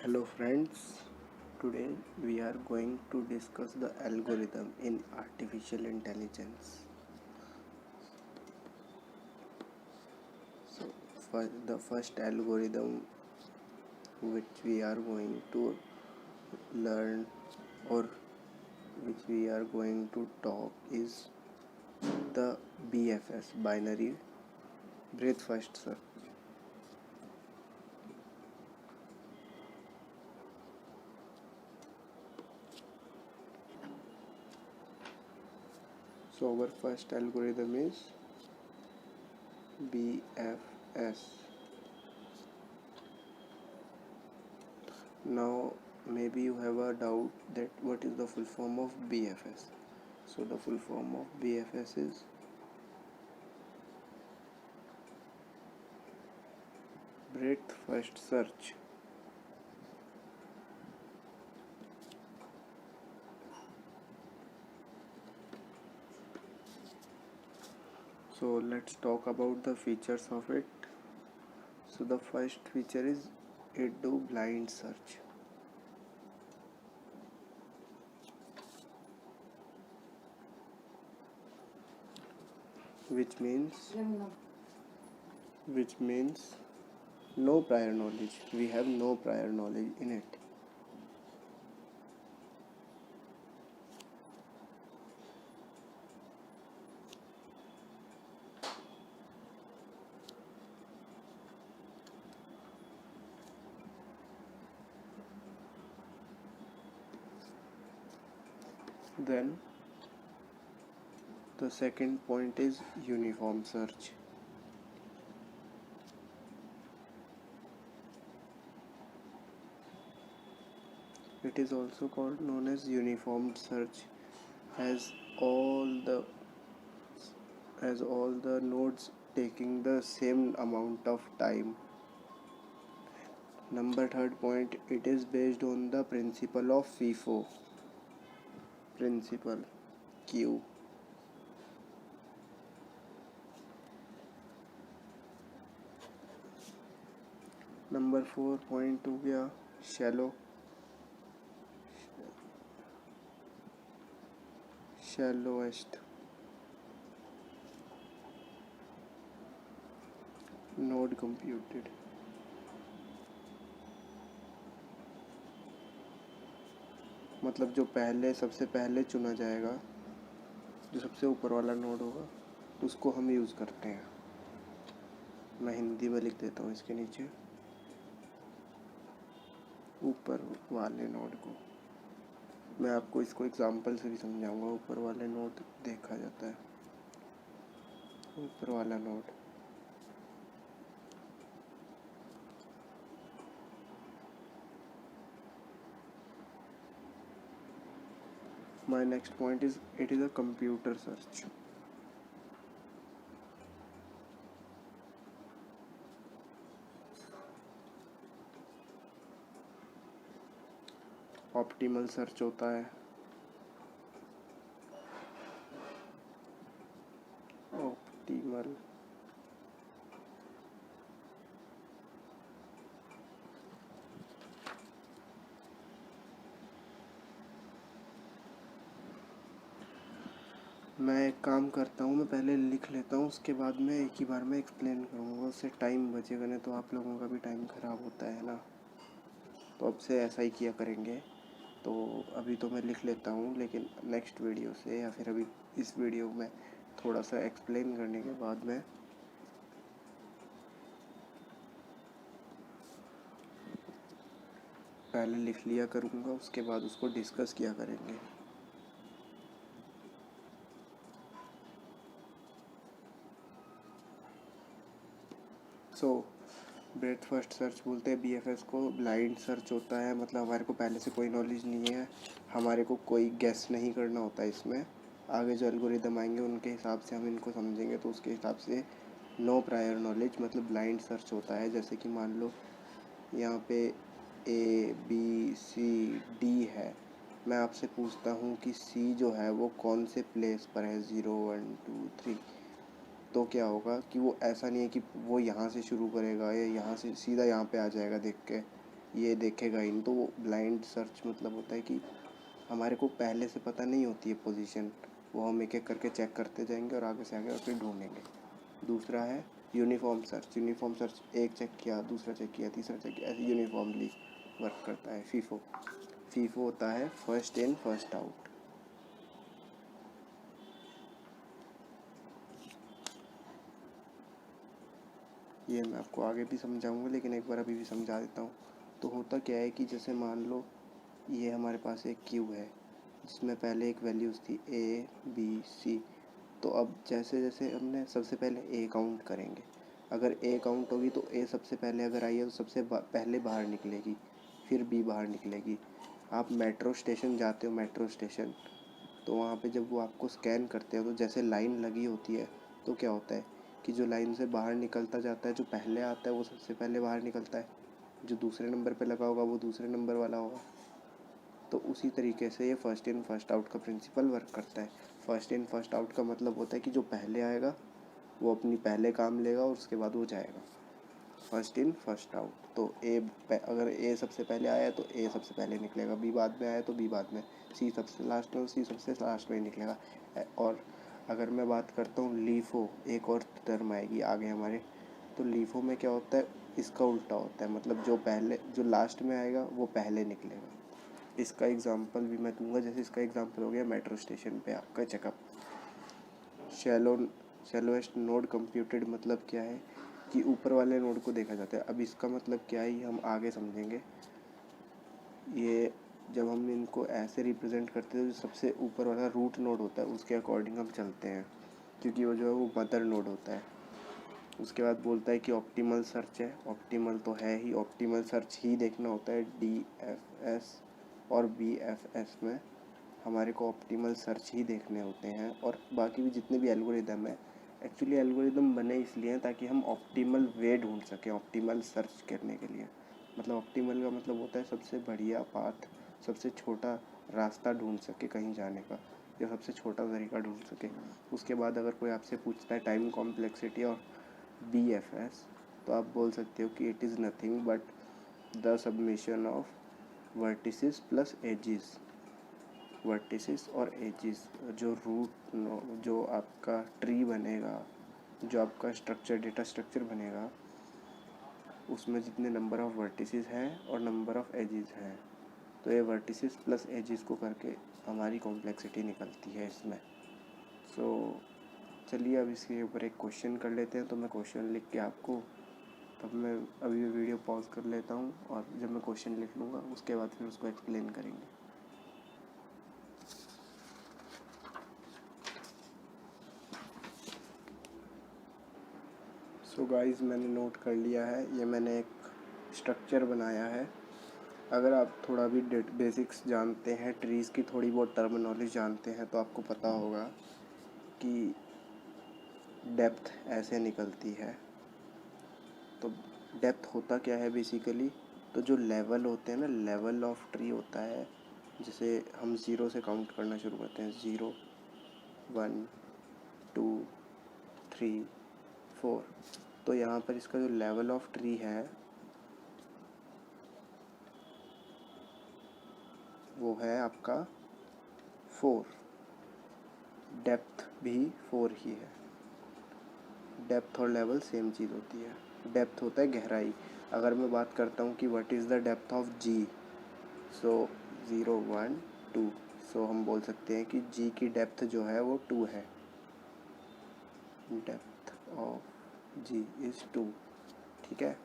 Hello friends, today we are going to discuss the algorithm in artificial intelligence. So for the first algorithm which we are going to learn or which we are going to talk is the BFS, binary breadth first search. So our first algorithm is BFS. Now maybe you have a doubt that what is the full form of BFS. So the full form of BFS is breadth first search. So let's talk about the features of it. So the first feature is it do blind search. Which means no prior knowledge. We have no prior knowledge in it. Then the second point is uniform search. It is also called known as uniform search as all the nodes taking the same amount of time. Number third point, it is based on the principle of FIFO. Principle Q. Number 4 point हो गया shallowest node computed. मतलब जो सबसे पहले चुना जाएगा, जो सबसे ऊपर वाला नोड होगा उसको हम यूज़ करते हैं. मैं हिंदी में लिख देता हूँ इसके नीचे, ऊपर वाले नोड को. मैं आपको इसको एग्जांपल से भी समझाऊंगा. ऊपर वाले नोड देखा जाता है, ऊपर वाला node. My next point is it is a computer search. Optimal search होता है. ऑप्टिमल मैं एक काम करता हूँ, मैं पहले लिख लेता हूँ, उसके बाद में एक ही बार में एक्सप्लेन करूँगा. उससे टाइम बचेगा, नहीं तो आप लोगों का भी टाइम ख़राब होता है ना. तो अब से ऐसा ही किया करेंगे. तो अभी तो मैं लिख लेता हूँ, लेकिन नेक्स्ट वीडियो से या फिर अभी इस वीडियो में थोड़ा सा एक्सप्लेन करने के बाद में पहले लिख लिया करूँगा, उसके बाद उसको डिस्कस किया करेंगे. सो ब्रेथ फर्स्ट सर्च बोलते हैं BFS को. ब्लाइंड सर्च होता है, मतलब हमारे को पहले से कोई नॉलेज नहीं है, हमारे को कोई गेस नहीं करना होता है इसमें. आगे जो एल्गोरिदम आएंगे उनके हिसाब से हम इनको समझेंगे, तो उसके हिसाब से नो प्रायर नॉलेज मतलब ब्लाइंड सर्च होता है. जैसे कि मान लो यहाँ पे ABCD है, मैं आपसे पूछता हूँ कि C जो है वो कौन से प्लेस पर है, 0 1 2 3. तो क्या होगा कि वो ऐसा नहीं है कि वो यहाँ से शुरू करेगा या यहाँ से सीधा यहाँ पे आ जाएगा देख के. ये देखेगा ही नहीं। तो वो ब्लाइंड सर्च मतलब होता है कि हमारे को पहले से पता नहीं होती है पोजीशन, वो हम एक एक करके चेक करते जाएंगे और आगे से आगे और फिर ढूंढेंगे। दूसरा है यूनिफॉर्म सर्च। यूनिफॉर्म सर्च एक चेक किया, दूसरा चेक किया, तीसरा चेक किया, ऐसे यूनिफॉर्मली वर्क करता है। फीफो, फीफो होता है फर्स्ट इन फर्स्ट आउट। ये मैं आपको आगे भी समझाऊंगा, लेकिन एक बार अभी भी समझा देता हूँ। तो होता क्या है कि जैसे मान लो ये हमारे पास एक क्यू है जिसमें पहले एक वैल्यूज़ थी ए बी सी। तो अब जैसे जैसे हमने सबसे पहले ए काउंट करेंगे, अगर ए काउंट होगी तो ए सबसे पहले अगर आई है तो सबसे पहले बाहर निकलेगी, फिर बी बाहर निकलेगी। आप मेट्रो स्टेशन जाते हो, मेट्रो स्टेशन, तो वहाँ पे जब वो आपको स्कैन करते हो तो जैसे लाइन लगी होती है तो क्या होता है कि जो लाइन से बाहर निकलता जाता है, जो पहले आता है वो सबसे पहले बाहर निकलता है, जो दूसरे नंबर पे लगा होगा वो दूसरे नंबर वाला होगा। तो उसी तरीके से ये फर्स्ट इन फर्स्ट आउट का प्रिंसिपल वर्क करता है। फर्स्ट इन फर्स्ट आउट का मतलब होता है कि जो पहले आएगा वो अपनी पहले काम लेगा और उसके बाद वो जाएगा। First in first out. तो अगर ए सबसे पहले आया तो ए सबसे पहले निकलेगा, बी बाद में आया तो बी बाद में, सी सबसे लास्ट में, सी सबसे लास्ट में ही निकलेगा। और अगर मैं बात करता हूँ लीफो, एक और टर्म आएगी आगे हमारे, तो लीफो में क्या होता है, इसका उल्टा होता है, मतलब जो लास्ट में आएगा वो पहले निकलेगा। इसका एग्जांपल भी मैं दूंगा, जैसे इसका एग्जांपल हो गया मेट्रो स्टेशन पे आपका चेकअप। शैलोएस्ट नोड कंप्यूटेड मतलब क्या है कि ऊपर वाले नोड को देखा जाता है। अब इसका मतलब क्या है ये हम आगे समझेंगे। ये जब हम इनको ऐसे रिप्रेजेंट करते हैं तो सबसे ऊपर वाला रूट नोड होता है उसके अकॉर्डिंग हम चलते हैं, क्योंकि वो जो है वो मदर नोड होता है। उसके बाद बोलता है कि ऑप्टिमल सर्च है। ऑप्टिमल तो है ही, ऑप्टिमल सर्च ही देखना होता है। DFS और BFS में हमारे को ऑप्टिमल सर्च ही देखने होते हैं। और बाकी भी जितने भी एल्गोरिदम है, एक्चुअली एल्गोरिदम बने इसलिए हैं ताकि हम ऑप्टिमल वे ढूंढ सकें ऑप्टिमल सर्च करने के लिए। मतलब ऑप्टिमल का मतलब होता है सबसे बढ़िया पाथ, सबसे छोटा रास्ता ढूंढ सके कहीं जाने का, या सबसे छोटा तरीका ढूंढ सके। उसके बाद अगर कोई आपसे पूछता है टाइम कॉम्प्लेक्सिटी और BFS, तो आप बोल सकते हो कि it is nothing but the submission of vertices plus edges. Vertices और एजेस, जो जो आपका ट्री बनेगा, जो आपका स्ट्रक्चर, डेटा स्ट्रक्चर बनेगा, उसमें जितने नंबर ऑफ़ वर्टिसेस हैं और नंबर ऑफ़ एजेस हैं, तो ये वर्टिसेस प्लस एजेस को करके हमारी कॉम्प्लेक्सिटी निकलती है इसमें। सो चलिए अब इसके ऊपर एक क्वेश्चन कर लेते हैं। तो मैं क्वेश्चन लिख के आपको, तब मैं अभी वीडियो पॉज कर लेता हूँ और जब मैं क्वेश्चन लिख लूँगा उसके बाद फिर उसको एक्सप्लेन करेंगे। सो गाइस, मैंने नोट कर लिया है, ये मैंने एक स्ट्रक्चर बनाया है। अगर आप थोड़ा भी बेसिक्स जानते हैं, ट्रीज़ की थोड़ी बहुत टर्मिनोलॉजी जानते हैं, तो आपको पता होगा कि डेप्थ ऐसे निकलती है। तो डेप्थ होता क्या है बेसिकली, तो जो लेवल होते हैं ना, लेवल ऑफ ट्री होता है, जिसे हम ज़ीरो से काउंट करना शुरू करते हैं। 0 1 2 3 4। तो यहाँ पर इसका जो लेवल ऑफ ट्री है वो है आपका 4। डेप्थ भी 4 ही है। डेप्थ और लेवल सेम चीज़ होती है। डेप्थ होता है गहराई। अगर मैं बात करता हूँ कि what is the depth of G, सो 0 1 2, सो हम बोल सकते हैं कि G की डेप्थ जो है वो 2 है। डेप्थ ऑफ G इज़ 2, ठीक है।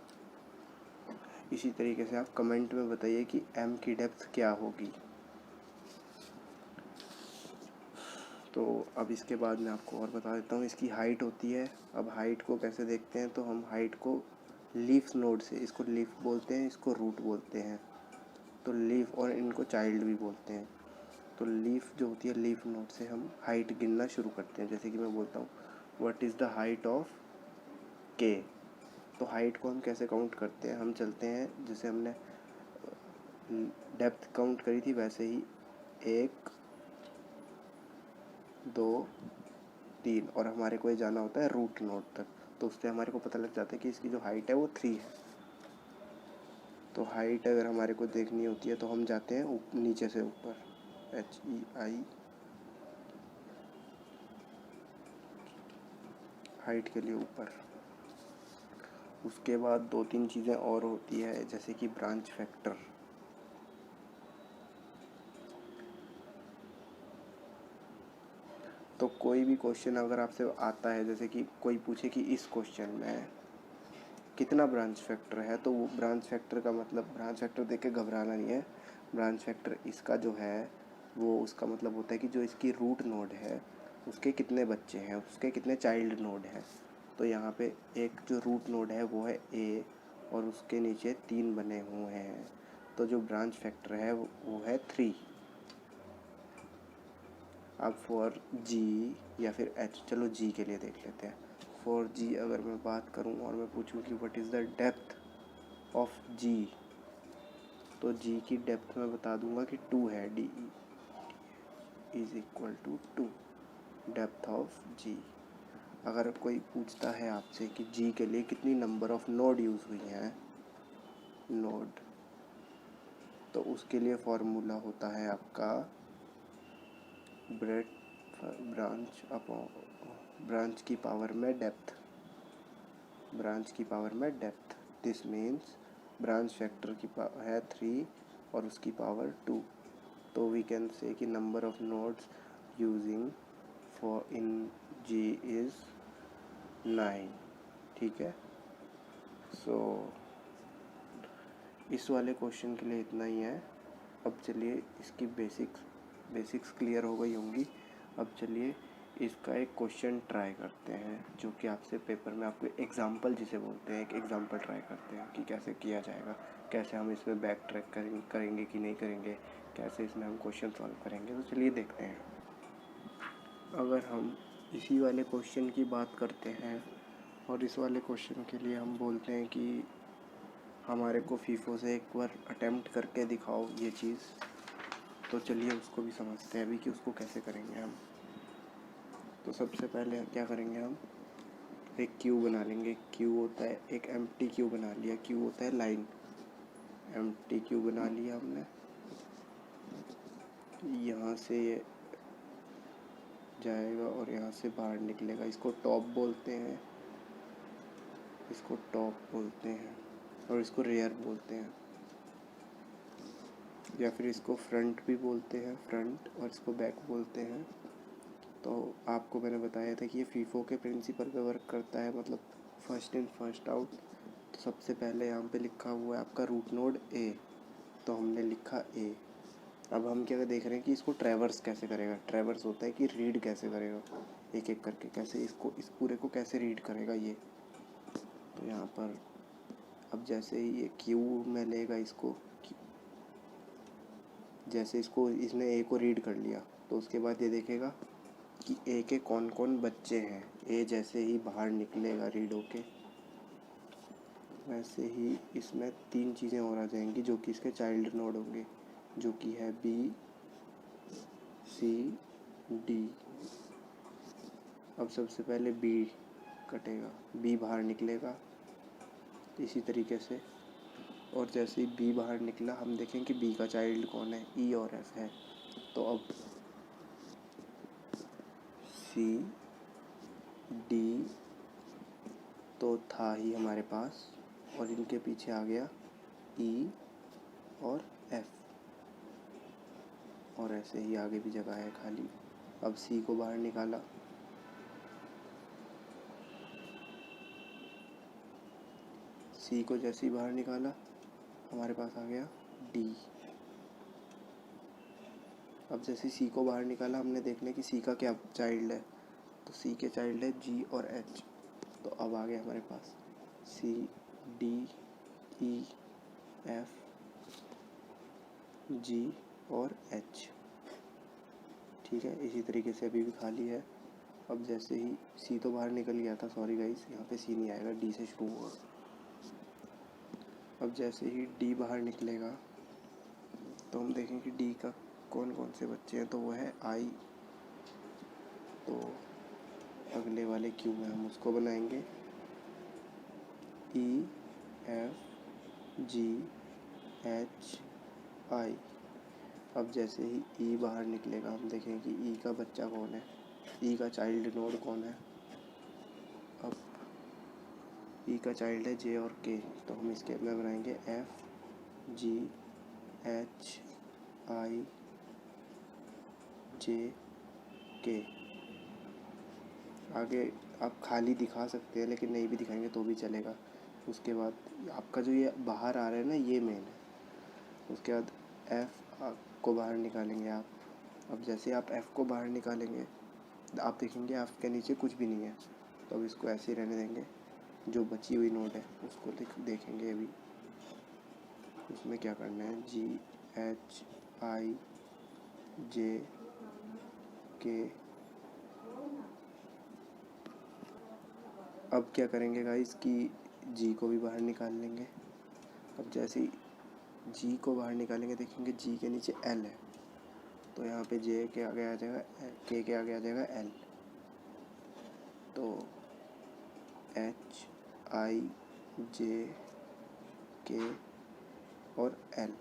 इसी तरीके से आप कमेंट में बताइए कि M की डेप्थ क्या होगी। तो अब इसके बाद मैं आपको और बता देता हूँ, इसकी हाइट होती है। अब हाइट को कैसे देखते हैं, तो हम हाइट को लीफ नोड से, इसको लीफ बोलते हैं, इसको रूट बोलते हैं। तो लीफ और इनको चाइल्ड भी बोलते हैं। तो लीफ जो होती है, लीफ नोड से हम हाइट गिनना शुरू करते हैं। जैसे कि मैं बोलता हूँ what is the height of K। तो हाइट को हम कैसे काउंट करते हैं, हम चलते हैं जैसे हमने डेप्थ काउंट करी थी वैसे ही 1 2 3, और हमारे को ये जाना होता है रूट नोड तक। तो उससे हमारे को पता लग जाता है कि इसकी जो हाइट है वो 3 है। तो हाइट अगर हमारे को देखनी होती है तो हम जाते हैं नीचे से ऊपर, HEI, हाइट के लिए ऊपर। उसके बाद 2-3 चीज़ें और होती है, जैसे कि ब्रांच फैक्टर। तो कोई भी क्वेश्चन अगर आपसे आता है, जैसे कि कोई पूछे कि इस क्वेश्चन में कितना ब्रांच फैक्टर है, तो वो ब्रांच फैक्टर का मतलब, ब्रांच फैक्टर देख के घबराना नहीं है। ब्रांच फैक्टर इसका जो है वो उसका मतलब होता है कि जो इसकी रूट नोड है उसके कितने बच्चे हैं, उसके कितने चाइल्ड नोड हैं। तो यहाँ पे एक जो रूट नोड है वो है A और उसके नीचे 3 बने हुए हैं, तो जो ब्रांच फैक्टर है वो है 3। अब फॉर G या फिर H, चलो G के लिए देख लेते हैं। फॉर G अगर मैं बात करूं और मैं पूछूं कि what is the depth of G, तो G की डेप्थ मैं बता दूंगा कि 2 है, DE is equal to 2, depth of G। अगर कोई पूछता है आपसे कि G के लिए कितनी नंबर ऑफ नोड यूज़ हुई हैं, नोड, तो उसके लिए फॉर्मूला होता है आपका ब्रांच अपॉन ब्रांच की पावर में डेप्थ, ब्रांच की पावर में depth. This means branch factor की पावर है 3 और उसकी पावर 2, तो वी कैन से कि number of nodes using for in G is 9। ठीक है, सो इस वाले क्वेश्चन के लिए इतना ही है। अब चलिए इसकी बेसिक्स क्लियर हो गई होंगी। अब चलिए इसका एक क्वेश्चन ट्राई करते हैं, जो कि आपसे पेपर में आपको एग्जाम्पल जिसे बोलते हैं, एक एग्जाम्पल ट्राई करते हैं कि कैसे किया जाएगा, कैसे हम इसमें बैक ट्रैक करेंगे कि नहीं करेंगे, कैसे इसमें हम क्वेश्चन सॉल्व करेंगे। तो चलिए देखते हैं। अगर हम इसी वाले क्वेश्चन की बात करते हैं और इस वाले क्वेश्चन के लिए हम बोलते हैं कि हमारे को फीफो से एक बार अटेम्प्ट करके दिखाओ ये चीज़, तो चलिए उसको भी समझते हैं अभी कि उसको कैसे करेंगे हम। तो सबसे पहले क्या करेंगे, हम एक क्यू बना लेंगे। क्यू होता है, एक एम्प्टी क्यू बना लिया, क्यू होता है लाइन, एम्प्टी क्यू बना लिया हमने। यहाँ से ये जाएगा और यहाँ से बाहर निकलेगा, इसको टॉप बोलते हैं, इसको टॉप बोलते हैं, और इसको रेयर बोलते हैं, या फिर इसको फ्रंट भी बोलते हैं, फ्रंट, और इसको बैक बोलते हैं। तो आपको मैंने बताया था कि ये फीफो के प्रिंसिपल पे वर्क करता है, मतलब फर्स्ट इन फर्स्ट आउट। तो सबसे पहले यहाँ पे लिखा हुआ है आपका रूट नोड A, तो हमने लिखा A। अब हम क्या देख रहे हैं कि इसको ट्रैवर्स कैसे करेगा। ट्रैवर्स होता है कि रीड कैसे करेगा, एक एक करके कैसे इसको, इस पूरे को कैसे रीड करेगा ये। तो यहाँ पर अब जैसे ही ये क्यू में लेगा इसको, जैसे इसको इसने A को रीड कर लिया, तो उसके बाद ये देखेगा कि A के कौन कौन बच्चे हैं। A जैसे ही बाहर निकलेगा रीड होके, वैसे ही इसमें 3 चीज़ें और आ जाएंगी जो कि इसके चाइल्ड नोड होंगे, जो कि है B, C, D। अब सबसे पहले B कटेगा, B बाहर निकलेगा इसी तरीके से, और जैसे ही B बाहर निकला हम देखें कि B का चाइल्ड कौन है, E और F है। तो अब C, D तो था ही हमारे पास, और इनके पीछे आ गया E और F, और ऐसे ही आगे भी जगह है खाली। अब C को बाहर निकाला, C को जैसे ही बाहर निकाला हमारे पास आ गया D। अब जैसे C को बाहर निकाला हमने देखने कि C का क्या चाइल्ड है, तो C के चाइल्ड है G और H। तो अब आ गया हमारे पास C, D, E, F, G और H। ठीक है, इसी तरीके से अभी भी खाली है। अब जैसे ही C तो बाहर निकल गया था, सॉरी गाइस, यहाँ पे C नहीं आएगा, D से शुरू होगा। अब जैसे ही D बाहर निकलेगा तो हम देखें कि D का कौन कौन से बच्चे हैं, तो वो है I। तो अगले वाले क्यू में हम उसको बनाएंगे E, F, G, H I. अब जैसे ही ई बाहर निकलेगा हम देखेंगे कि ई का बच्चा कौन है, ई का चाइल्ड नोड कौन है। अब ई का चाइल्ड है जे और के, तो हम इसके में बनाएंगे एफ जी एच आई जे के। आगे आप खाली दिखा सकते हैं, लेकिन नहीं भी दिखाएंगे तो भी चलेगा। उसके बाद आपका जो ये बाहर आ रहा है ना, ये मेन है। उसके बाद एफ़ को बाहर निकालेंगे आप। अब जैसे आप एफ़ को बाहर निकालेंगे आप देखेंगे एफ़ के नीचे कुछ भी नहीं है, तो अब इसको ऐसे ही रहने देंगे। जो बची हुई नोट है उसको देखेंगे अभी। उसमें क्या करना है, जी एच आई जे के। अब क्या करेंगे गाइस कि जी को भी बाहर निकाल लेंगे। अब जैसे ही जी को बाहर निकालेंगे देखेंगे जी के नीचे एल है, तो यहाँ पे जे के आगे आ जाएगा, के आगे आ जाएगा एल। तो एच आई जे के और एल।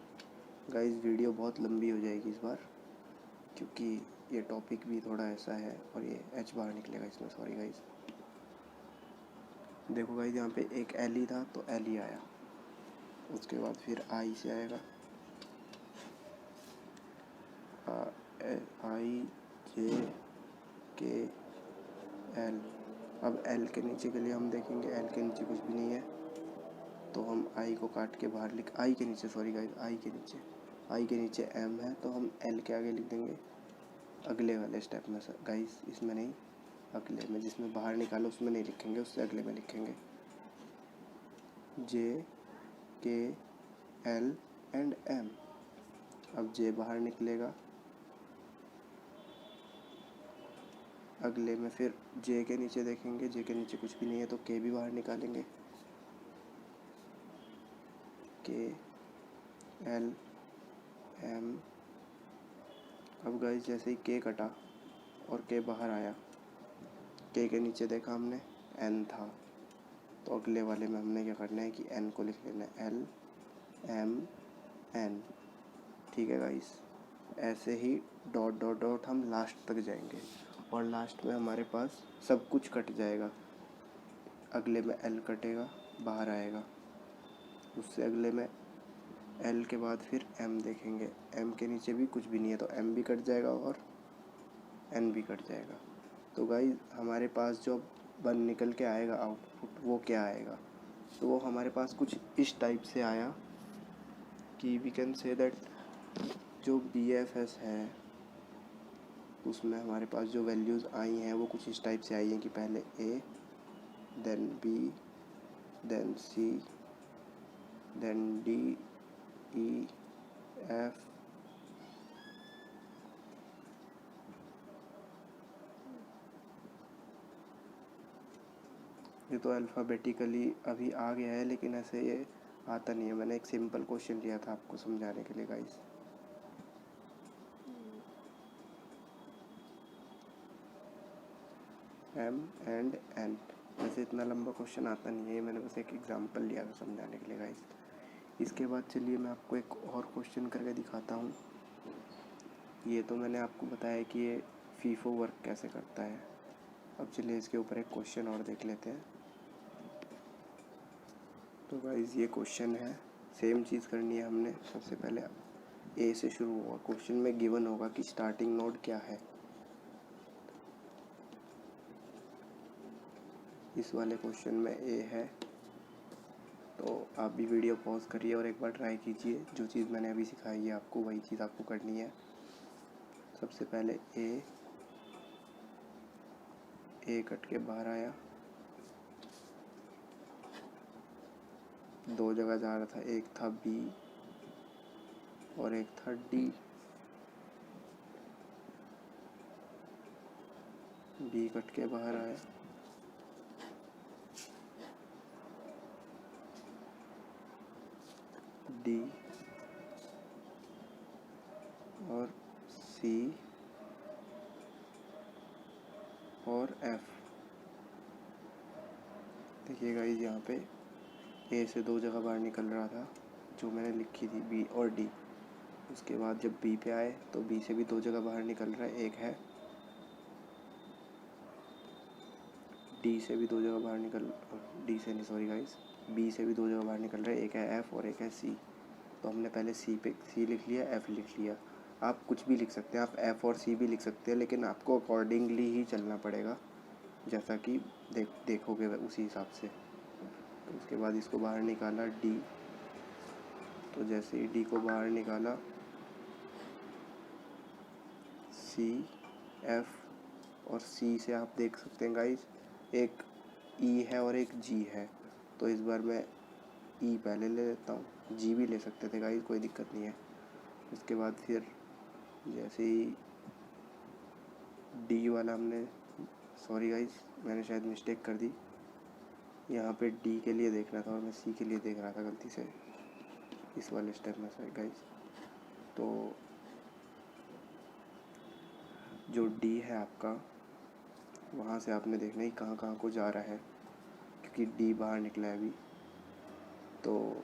गाइस वीडियो बहुत लंबी हो जाएगी इस बार, क्योंकि ये टॉपिक भी थोड़ा ऐसा है और ये एच बाहर निकलेगा इसमें, सॉरी गाइस। देखो गाइस यहाँ पे एक एल ही था तो एल ही आया। उसके बाद फिर आई से आएगा आई जे के एल। अब एल के नीचे के लिए हम देखेंगे एल के नीचे कुछ भी नहीं है, तो हम आई को काट के बाहर आई के नीचे, सॉरी गाइस, आई के नीचे एम है, तो हम एल के आगे लिख देंगे अगले वाले स्टेप में गाइस, इसमें नहीं, अगले में, जिसमें बाहर निकालो उसमें नहीं लिखेंगे, उससे अगले में लिखेंगे जे के एल एंड एम। अब जे बाहर निकलेगा, अगले में फिर जे के नीचे देखेंगे, जे के नीचे कुछ भी नहीं है तो के भी बाहर निकालेंगे, के एल एम। अब गाइस जैसे ही के कटा और के बाहर आया, के नीचे देखा हमने एन था, तो अगले वाले में हमने क्या करना है कि एन को लिख लेना है एल एम एन। ठीक है गाइस, ऐसे ही डॉट डॉट डॉट हम लास्ट तक जाएंगे और लास्ट में हमारे पास सब कुछ कट जाएगा। अगले में एल कटेगा, बाहर आएगा, उससे अगले में एल के बाद फिर एम देखेंगे, एम के नीचे भी कुछ भी नहीं है तो एम भी कट जाएगा और एन भी कट जाएगा। तो गाइस हमारे पास जो बन निकल के आएगा आउटपुट, वो क्या आएगा, तो वो हमारे पास कुछ इस टाइप से आया कि वी कैन से दैट जो BFS है उसमें हमारे पास जो वैल्यूज़ आई हैं वो कुछ इस टाइप से आई हैं कि पहले A, then B, then C, then D, E, F, ये तो अल्फ़ाबेटिकली अभी आ गया है, लेकिन ऐसे ये आता नहीं है। मैंने एक सिंपल क्वेश्चन लिया था आपको समझाने के लिए गाइस। एम एंड एन, वैसे इतना लंबा क्वेश्चन आता नहीं है, मैंने बस एक एग्जांपल लिया था समझाने के लिए गाइस। इसके बाद चलिए मैं आपको एक और क्वेश्चन करके दिखाता हूँ। ये तो मैंने आपको बताया कि ये फीफो वर्क कैसे करता है। अब चलिए इसके ऊपर एक क्वेश्चन और देख लेते हैं। तो गाइस ये क्वेश्चन है, सेम चीज़ करनी है हमने। सबसे पहले ए से शुरू होगा, क्वेश्चन में गिवन होगा कि स्टार्टिंग नोड क्या है। इस वाले क्वेश्चन में ए है, तो आप भी वीडियो पॉज करिए और एक बार ट्राई कीजिए। जो चीज़ मैंने अभी सिखाई है आपको वही चीज़ आपको करनी है। सबसे पहले ए कट के बाहर आया, दो जगह जा रहा था, एक था B और एक था D। B कट के बाहर आया, D और C और F। देखिए गाइस यहाँ पे ए से दो जगह बाहर निकल रहा था, जो मैंने लिखी थी बी और डी। उसके बाद जब बी पे आए तो बी से भी 2 जगह बाहर निकल रहा है, एक है डी से भी 2 जगह बाहर निकल, डी से नहीं सॉरी गाइस, बी से भी 2 जगह बाहर निकल रहा है, एक है एफ़ और एक है सी। तो हमने पहले सी लिख लिया, एफ़ लिख लिया। आप कुछ भी लिख सकते हैं, आप एफ़ और सी भी लिख सकते हैं, लेकिन आपको अकॉर्डिंगली ही चलना पड़ेगा, जैसा कि देखोगे उसी हिसाब से। तो उसके बाद इसको बाहर निकाला डी, तो जैसे ही डी को बाहर निकाला सी, एफ़ और सी से आप देख सकते हैं गाइस, एक ई है और एक जी है। तो इस बार मैं ई पहले ले लेता हूँ, जी भी ले सकते थे गाइस, कोई दिक्कत नहीं है। उसके बाद फिर जैसे ही डी वाला हमने, सॉरी गाइस मैंने शायद मिस्टेक कर दी, यहाँ पे डी के लिए देखना था और मैं सी के लिए देख रहा था गलती से इस वाले स्टेप में से गाइस। तो जो डी है आपका, वहाँ से आपने देखना ही कहाँ कहाँ को जा रहा है, क्योंकि डी बाहर निकला है अभी। तो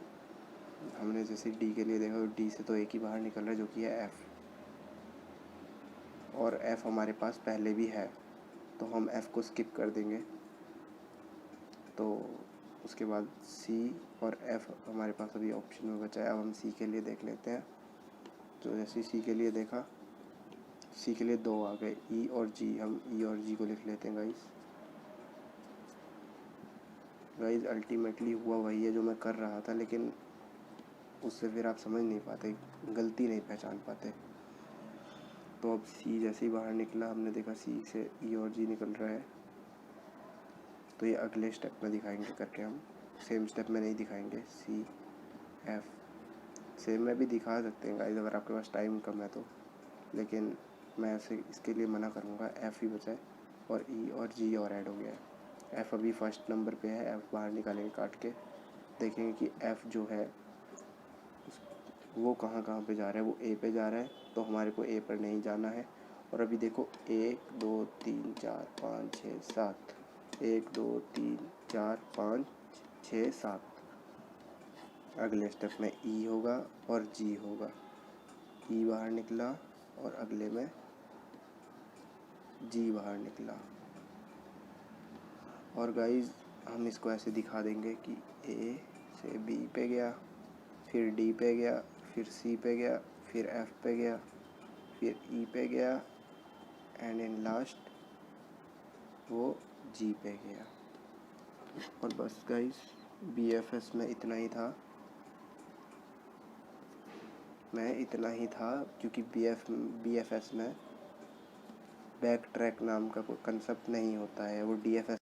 हमने जैसे डी के लिए देखा तो डी से तो एक ही बाहर निकल रहा है, जो कि है एफ़, और एफ़ हमारे पास पहले भी है, तो हम एफ़ को स्किप कर देंगे। तो उसके बाद सी और एफ़ हमारे पास अभी ऑप्शन में बचा है। अब हम सी के लिए देख लेते हैं। तो जैसे सी के लिए देखा, सी के लिए 2 आ गए, ई और जी। हम ई और जी को लिख लेते हैं गाइस अल्टीमेटली हुआ वही है जो मैं कर रहा था, लेकिन उससे फिर आप समझ नहीं पाते, गलती नहीं पहचान पाते। तो अब सी जैसे ही बाहर निकला, हमने देखा सी से ई और जी निकल रहा है, तो ये अगले स्टेप में दिखाएंगे करके, हम सेम स्टेप में नहीं दिखाएंगे। सी एफ़ सेम में भी दिखा सकते हैं गाइस अगर आपके पास टाइम कम है तो, लेकिन मैं ऐसे इसके लिए मना करूँगा, एफ़ ही बचा है और ई और जी और ऐड हो गया है। एफ़ अभी फर्स्ट नंबर पे है, एफ़ बाहर निकालेंगे काट के, देखेंगे कि एफ़ जो है वो कहाँ कहाँ पे जा रहा है। वो ए पे जा रहा है, तो हमारे को ए पर नहीं जाना है। और अभी देखो 1 2 3 4 5 6 7, 1 2 3 4 5 6 7। अगले स्टेप में ई होगा और जी होगा, ई बाहर निकला और अगले में जी बाहर निकला। और गाइस हम इसको ऐसे दिखा देंगे कि ए से बी पे गया, फिर डी पे गया, फिर सी पे गया, फिर एफ़ पे गया, फिर ई पे गया, एंड इन लास्ट वो जी पे गया। और बस गाइस BFS में इतना ही था, क्योंकि BFS में बैक ट्रैक नाम का कोई कंसेप्ट नहीं होता है, वो DFS